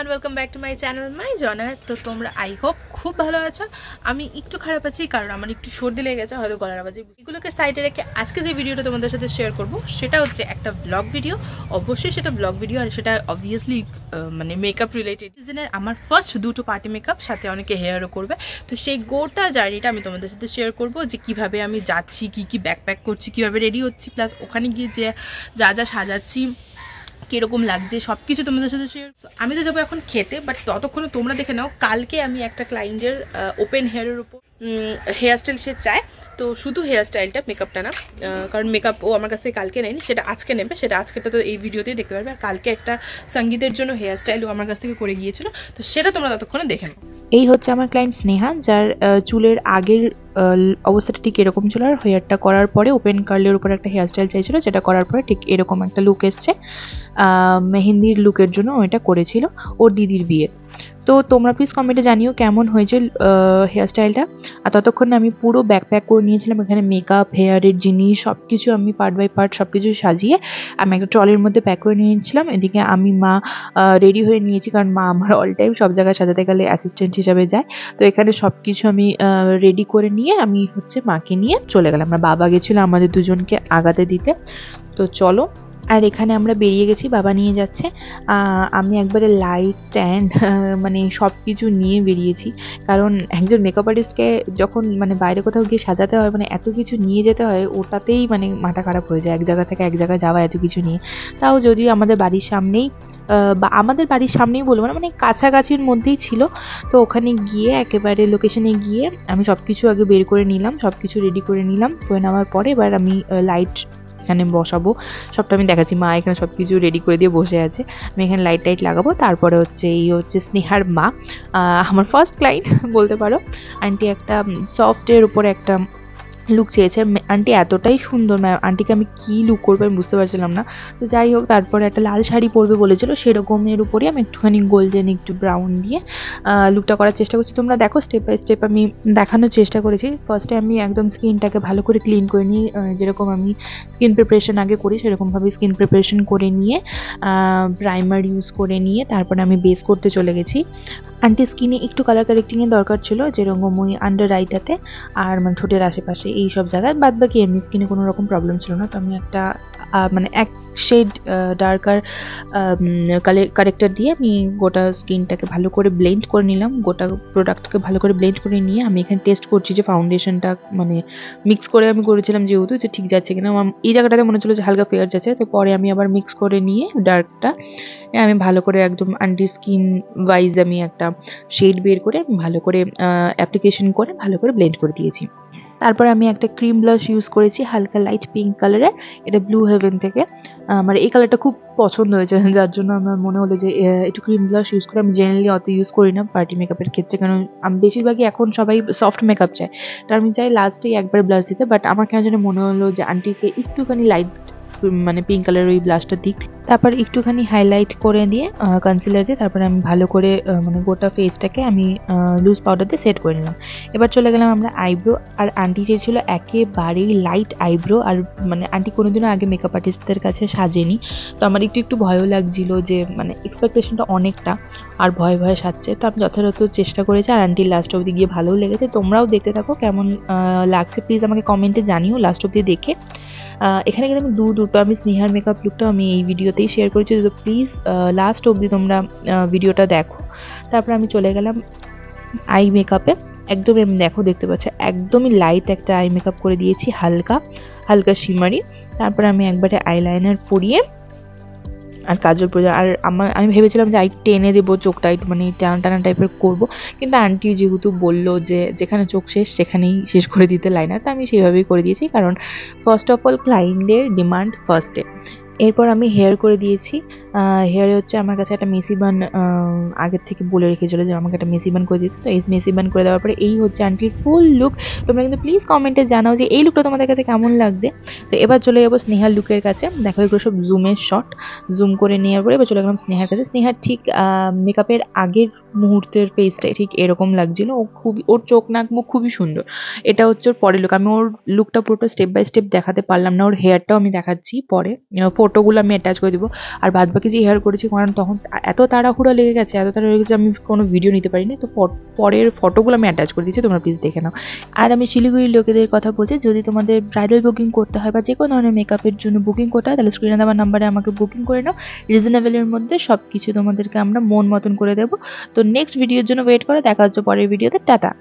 Everyone, welcome back to my channel my জনার। তো তোমরা আই হোপ খুব ভালো আছো। আমি একটু খারাপ আছি কারণ আমার একটু সর্দি লেগে গেছে, হয়তো গলার আওয়াজে। এগুলোকে সাইডে রেখে আজকে যে ভিডিওটা তোমাদের সাথে শেয়ার করব সেটা হচ্ছে একটা ব্লগ ভিডিও। অবশ্যই সেটা ব্লগ ভিডিও, আর সেটা অবভিয়াসলি মানে মেকআপ রিলেটেড। সিজনের আমার ফার্স্ট দুটো পার্টি মেকআপ, সাথে অনেকে হেয়ারও করবে। তো সেই গোটা জার্নিটা আমি তোমাদের সাথে শেয়ার করব, যে কিভাবে আমি যাচ্ছি, কি ব্যাকপ্যাক করছি, কিভাবে রেডি হচ্ছি, প্লাস ওখানে গিয়ে যে যা সাজাচ্ছি, কীরকম লাগছে, সব কিছু তোমাদের সাথে শেয়ার। আমি তো যাবো এখন খেতে, বাট ততক্ষণে তোমরা দেখে নাও কালকে আমি একটা ক্লায়েন্টের ওপেন হেয়ারের উপর হেয়ার স্টাইল সে চায়। তো শুধু হেয়ার স্টাইলটা, মেকআপটা না, কারণ মেকআপ ও আমার কাছ থেকে কালকে নেয়নি, সেটা আজকে নেবে। সেটা আজকেটা তো এই ভিডিওতেই দেখতে পারবে। আর কালকে একটা সঙ্গীতের জন্য হেয়ার স্টাইল ও আমার কাছ থেকে করে গিয়েছিল, তো সেটা তোমরা ততক্ষণে দেখে নাও। এই হচ্ছে আমার ক্লায়েন্ট স্নেহা, যার চুলের আগের অবস্থাটা ঠিক এরকম ছিল, আর হেয়ারটা করার পরে ওপেন কার্লের উপর একটা হেয়ার স্টাইল চাইছিল, যেটা করার পরে ঠিক এরকম একটা লুক এসছে। মেহেন্দির লুকের জন্য ওইটা করেছিল ওর দিদির বিয়ে। তো তোমরা প্লিজ কমেন্টে জানিও কেমন হয়েছে হেয়ার স্টাইলটা। আর ততক্ষণ আমি পুরো ব্যাকপ্যাক করে নিয়েছিলাম। এখানে মেকআপ, হেয়ারের জিনিস সব কিছু আমি পার্ট বাই পার্ট সব কিছু সাজিয়ে আমি একটা ট্রলির মধ্যে প্যাক করে নিয়েছিলাম। এদিকে আমি মা রেডি হয়ে নিয়েছি, কারণ মা আমার অল টাইম সব জায়গায় সাজাতে গেলে অ্যাসিস্ট্যান্ট হিসাবে যায়। তো এখানে সব কিছু আমি রেডি করে নিয়ে আমি হচ্ছে মাকে নিয়ে চলে গেলাম। আমার বাবা গেছিলো আমাদের দুজনকে আগাতে দিতে। তো চলো, আর এখানে আমরা বেরিয়ে গেছি, বাবা নিয়ে যাচ্ছে। আমি একবারে লাইট স্ট্যান্ড মানে সব কিছু নিয়ে বেরিয়েছি, কারণ একজন মেকআপ আর্টিস্টকে যখন মানে বাইরে কোথাও গিয়ে সাজাতে হয়, মানে এত কিছু নিয়ে যেতে হয়, ওটাতেই মানে মাথা খারাপ হয়ে যায়, এক জায়গা থেকে এক জায়গায় যাওয়া এত কিছু নিয়ে। তাও যদিও আমাদের বাড়ির সামনেই, বা আমাদের বাড়ির সামনেই বলবো না, মানে কাছাকাছির মধ্যেই ছিল। তো ওখানে গিয়ে একেবারে লোকেশনে গিয়ে আমি সব কিছু আগে বের করে নিলাম, সব কিছু রেডি করে নিলাম। করে নেওয়ার পরে এবার আমি লাইট এখানে বসাবো, সবটা আমি দেখাচ্ছি। মা এখানে সব কিছু রেডি করে দিয়ে বসে আছে, আমি এখানে লাইট টাইট লাগাবো। তারপরে হচ্ছে এই হচ্ছে স্নেহার মা, আমার ফার্স্ট ক্লায়েন্ট বলতে পারো। আন্টি একটা সফটের উপরে একটা লুক চেয়েছে। আন্টি এতটাই সুন্দর, আন্টিকে আমি কী লুক করবো আমি বুঝতে পারছিলাম না। তো যাই হোক, তারপরে একটা লাল শাড়ি পরবে বলেছিল, সেরকমের উপরে আমি একটুখানি গোল্ডেন একটু ব্রাউন দিয়ে লুকটা করার চেষ্টা করছি। তোমরা দেখো, স্টেপ বাই স্টেপ আমি দেখানোর চেষ্টা করেছি। ফার্স্টে আমি একদম স্কিনটাকে ভালো করে ক্লিন করে নিই, যেরকম আমি স্কিন প্রিপারেশন আগে করি সেরকমভাবে স্কিন প্রিপারেশন করে নিয়ে প্রাইমার ইউজ করে নিয়ে তারপরে আমি বেস করতে চলে গেছি। আন্টি স্কিনে একটু কালার কারেক্টিংয়ের দরকার ছিল, যেরকম ওই আন্ডার আইটাতে আর মানে ঠোঁটের আশেপাশে এই সব জায়গায়। বাদ বাকি এমনি স্কিনে কোনো রকম প্রবলেম ছিল না। তো আমি একটা মানে এক শেড ডার্কার কারেক্টার দিয়ে আমি গোটা স্কিনটাকে ভালো করে ব্লেন্ড করে নিলাম। গোটা প্রোডাক্টকে ভালো করে ব্লেন্ড করে নিয়ে আমি এখানে টেস্ট করছি যে ফাউন্ডেশনটা মানে মিক্স করে আমি করেছিলাম যেহেতু, যে ঠিক যাচ্ছে কিনা। এই জায়গাটাতে মনে হচ্ছিলো যে হালকা ফেয়ার যাচ্ছে। তো পরে আমি আবার মিক্স করে নিয়ে ডার্কটা আমি ভালো করে একদম আন্টি স্কিন ওয়াইজ আমি একটা শেড বের করে আমি ভালো করে অ্যাপ্লিকেশন করে ভালো করে ব্লেন্ড করে দিয়েছি। তারপর আমি একটা ক্রিম ব্লাশ ইউজ করেছি, হালকা লাইট পিঙ্ক কালারের, এটা ব্লু হেভেন থেকে। আমার এই কালারটা খুব পছন্দ হয়েছে, যার জন্য আমার মনে হলো যে একটু ক্রিম ব্লাশ ইউজ করে। আমি জেনারেলি অত ইউজ করি না পার্টি মেকআপের ক্ষেত্রে, কারণ আমি বেশিরভাগই এখন সবাই সফট মেকআপ চায়। তো আমি চাই লাস্টেই একবার ব্লাশ দিতে, বাট আমার কেন যেন মনে হলো যে আন্টিকে একটুখানি লাইট মানে পিঙ্ক কালারের ওই ব্লাশটা দিক। তারপর একটুখানি হাইলাইট করে দিয়ে কনসিলার দিয়ে তারপরে আমি ভালো করে মানে গোটা ফেসটাকে আমি লুজ পাউডার দিয়ে সেট করে নিলাম। এবার চলে গেলাম আমরা আইব্রো। আর আন্টি চেয়েছিল একেবারেই লাইট আইব্রো, আর মানে আন্টি কোনোদিনও আগে মেকআপ আর্টিস্টদের কাছে সাজেনি। তো আমার একটু ভয়ও লাগছিল, যে মানে এক্সপেকটেশনটা অনেকটা, আর ভয়ে ভয়ে সাজছে। তো আমি যথাযথ চেষ্টা করেছি, আর আন্টির লাস্ট অবধি গিয়ে ভালোও লেগেছে। তোমরাও দেখতে থাকো কেমন লাগছে, প্লিজ আমাকে কমেন্টে জানিও লাস্ট অবধি দেখে। এখানে কিন্তু আমি দুটো আমি স্নেহার মেকআপ লুকটা আমি এই ভিডিওতেই শেয়ার করেছি, তো প্লিজ লাস্ট অবধি তোমরা ভিডিওটা দেখো। তারপর আমি চলে গেলাম আই মেকআপে। একদমই আমি দেখতে পাচ্ছি একদমই লাইট একটা আই মেকআপ করে দিয়েছি, হালকা হালকা শিমারি। তারপরে আমি একবারে আইলাইনার পরিয়ে আর কাজল পরে, আর আমি ভেবেছিলাম যে টেনে দেবো চোখটা, একটু মানে টানা টানা টাইপের করবো, কিন্তু আন্টি যেহেতু বললো যে যেখানে চোখ শেষ সেখানেই শেষ করে দিতে লাইনার, তো আমি সেইভাবেই করে দিয়েছি, কারণ ফার্স্ট অফ অল ক্লায়েন্টদের ডিমান্ড ফার্স্টে। এরপর আমি হেয়ার করে দিয়েছি। হেয়ারে হচ্ছে আমার কাছে একটা মেসি বান আগের থেকে বলে রেখেছিলো যে আমাকে একটা মেসি বান করে দিতে। তো এই মেসি বান করে দেওয়ার পরে এই হচ্ছে আন্টির ফুল লুক। তোমরা কিন্তু প্লিজ কমেন্টে জানাও যে এই লুকটা তোমাদের কাছে কেমন লাগছে। তো এবার চলে যাবো স্নেহার লুকের কাছে। দেখো এগুলো সব জুমের শট, জুম করে নেওয়ার পরে এবার চলে গেলাম স্নেহার কাছে। স্নেহার ঠিক মেকআপের আগের মুহূর্তের ফেসটাই ঠিক এরকম লাগছিল। ওর চোখ নাক মুখ খুবই সুন্দর। এটা হচ্ছে ওর পরের লুক। আমি ওর লুকটা পুরোটা স্টেপ বাই স্টেপ দেখাতে পারলাম না, ওর হেয়ারটাও আমি দেখাচ্ছি পরে ফটোগুলো আমি অ্যাটাচ করে দেবো। আর বাদ বাকি যে হেয়ার করেছি, কারণ তখন এত তাড়াহুড়ো লেগে গেছে, আমি কোনো ভিডিও নিতে পারিনি। তো পরের ফটোগুলো আমি অ্যাটাচ করে দিচ্ছি, তোমরা প্লিজ দেখে নাও। আর আমি শিলিগুড়ির লোকেদের কথা বলছি, যদি তোমাদের ব্রাইডাল বুকিং করতে হয় বা যে কোনো ধরনের মেকআপের জন্য বুকিং করতে হয়, তাহলে স্ক্রিনে দেওয়া নাম্বারে আমাকে বুকিং করে নাও। রিজনেবলের মধ্যে সব কিছু তোমাদেরকে আমরা মন মতন করে দেবো। তো নেক্সট ভিডিওর জন্য ওয়েট করো, দেখা হচ্ছে পরের ভিডিওতে। টাটা।